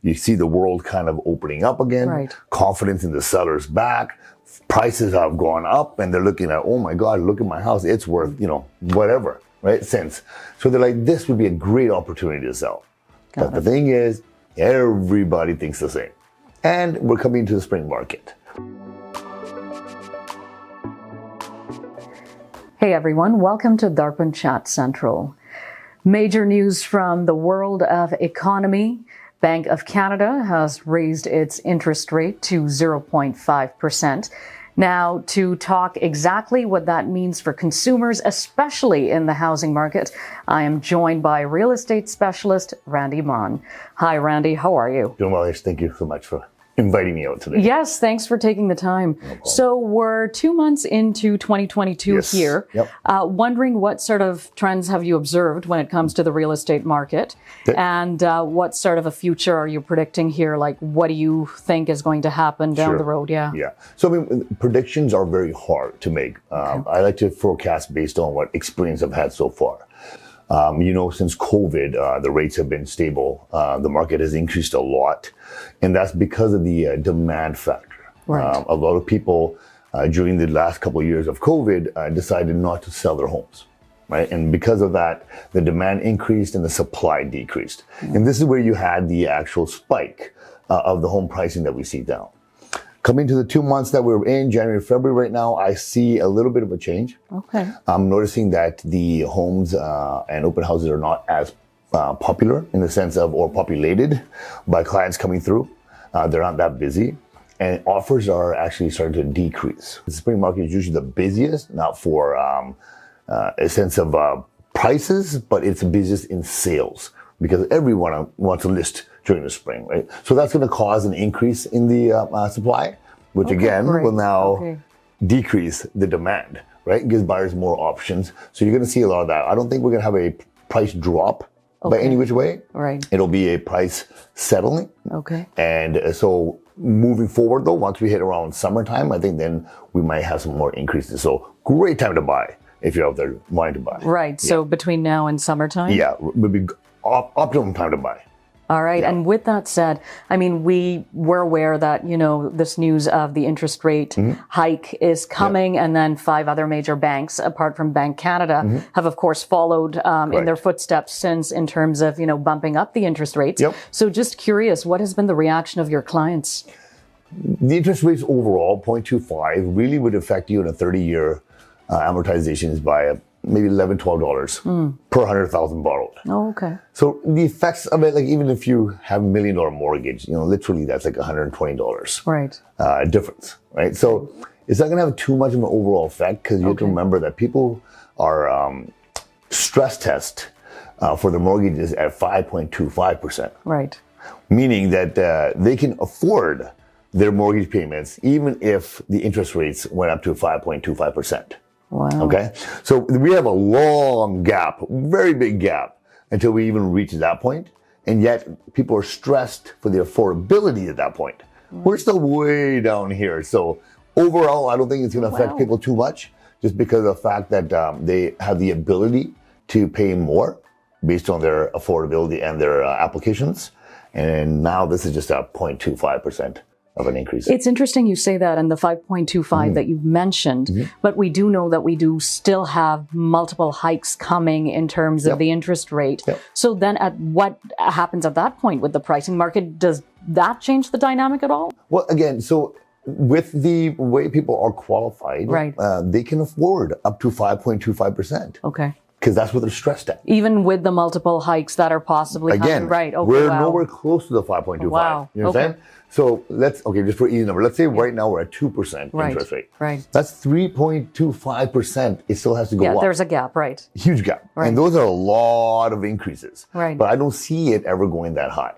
You see the world kind of opening up again. Right. Confidence in the sellers back. Prices have gone up and they're looking at, oh my God, look at my house. It's worth, whatever, right? Since. So they're like, this would be a great opportunity to sell. But the thing is, everybody thinks the same. And we're coming to the spring market. Hey everyone, welcome to Darpan Chat Central. Major news from the world of economy. Bank of Canada has raised its interest rate to 0.5%. Now, to talk exactly what that means for consumers, especially in the housing market, I am joined by real estate specialist Randy Mann. Hi, Randy. How are you? Doing well. Thank you so much for inviting me out today. Yes, thanks for taking the time. No problem. So we're 2 months into 2022 here. Yep. Wondering what sort of trends have you observed when it comes to the real estate market? And what sort of a future are you predicting here? Like, what do you think is going to happen down the road? Yeah. So, predictions are very hard to make. I like to forecast based on what experience I've had so far. Since COVID, the rates have been stable. The market has increased a lot, and that's because of the demand factor. Right. A lot of people during the last couple of years of COVID decided not to sell their homes, right? And because of that, the demand increased and the supply decreased. And this is where you had the actual spike of the home pricing that we see now. Coming to the 2 months that we're in, January, February right now, I see a little bit of a change. Okay. I'm noticing that the homes and open houses are not as popular in the sense of, or populated by clients coming through. They're not that busy. And offers are actually starting to decrease. The spring market is usually the busiest, not for a sense of prices, but it's the busiest in sales because everyone wants to list during the spring, right? So that's going to cause an increase in the supply, which will now decrease the demand, right? It gives buyers more options. So you're going to see a lot of that. I don't think we're going to have a price drop by any which way. Right. It'll be a price settling. Okay. And so moving forward though, once we hit around summertime, I think then we might have some more increases. So great time to buy if you're out there wanting to buy. Right. So between now and summertime? Yeah, would be optimum time to buy. All right. Yeah. And with that said, we were aware that, this news of the interest rate hike is coming. And then 5 other major banks, apart from Bank Canada, have, of course, followed in their footsteps since in terms of, bumping up the interest rates. Yep. So just curious, what has been the reaction of your clients? The interest rates overall, 0.25, really would affect you in a 30-year amortizations by maybe $11, $12 per 100,000 borrowed. Oh, okay. So the effects of it, like even if you have $1 million mortgage, literally that's like $120. Right. Difference, right? So it's not going to have too much of an overall effect because you have to remember that people are stress test for their mortgages at 5.25%. Right. Meaning that they can afford their mortgage payments even if the interest rates went up to 5.25%. Wow. Okay. So we have a long gap, very big gap until we even reach that point. And yet people are stressed for the affordability at that point. We're still way down here. So overall, I don't think it's going to affect people too much just because of the fact that they have the ability to pay more based on their affordability and their applications. And now this is just a 0.25% of an increase. It's interesting you say that and the 5.25 that you've mentioned, but we do know that we do still have multiple hikes coming in terms of the interest rate. So then at what happens at that point with the pricing market? Does that change the dynamic at all? Well, again, so with the way people are qualified, they can afford up to 5.25%. Okay. Because that's what they're stressed at. Even with the multiple hikes that are possibly coming, right? Okay, we're nowhere close to the 5.25. Wow. You understand? So just for easy number, let's say right now we're at 2% interest rate. Right. That's 3.25%. It still has to go up. Yeah, there's a gap, right? Huge gap. Right. And those are a lot of increases. Right. But I don't see it ever going that high.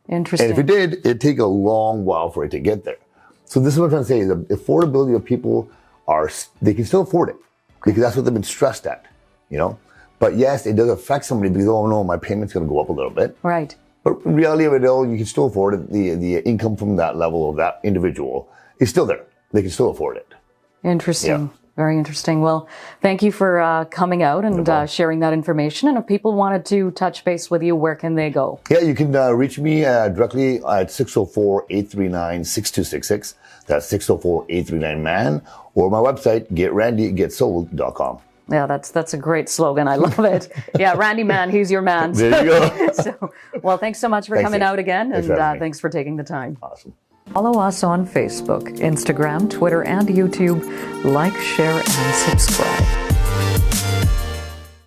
Interesting. And if it did, it'd take a long while for it to get there. So this is what I'm trying to say is the affordability of people they can still afford it because that's what they've been stressed at. But yes, it does affect somebody because, oh no, my payment's going to go up a little bit. Right. But in reality of it all, you can still afford it. The income from that level of that individual is still there. They can still afford it. Interesting. Very interesting. Well, thank you for coming out and sharing that information. And if people wanted to touch base with you, where can they go? Yeah, you can reach me directly at 604-839-6266. That's 604-839-MANN, or my website, getrandygetsold.com. Yeah, that's a great slogan. I love it. Yeah, Randy Mann, he's your man. There you go. Well, thanks so much for coming out again, and thanks for taking the time. Awesome. Follow us on Facebook, Instagram, Twitter, and YouTube. Like, share, and subscribe.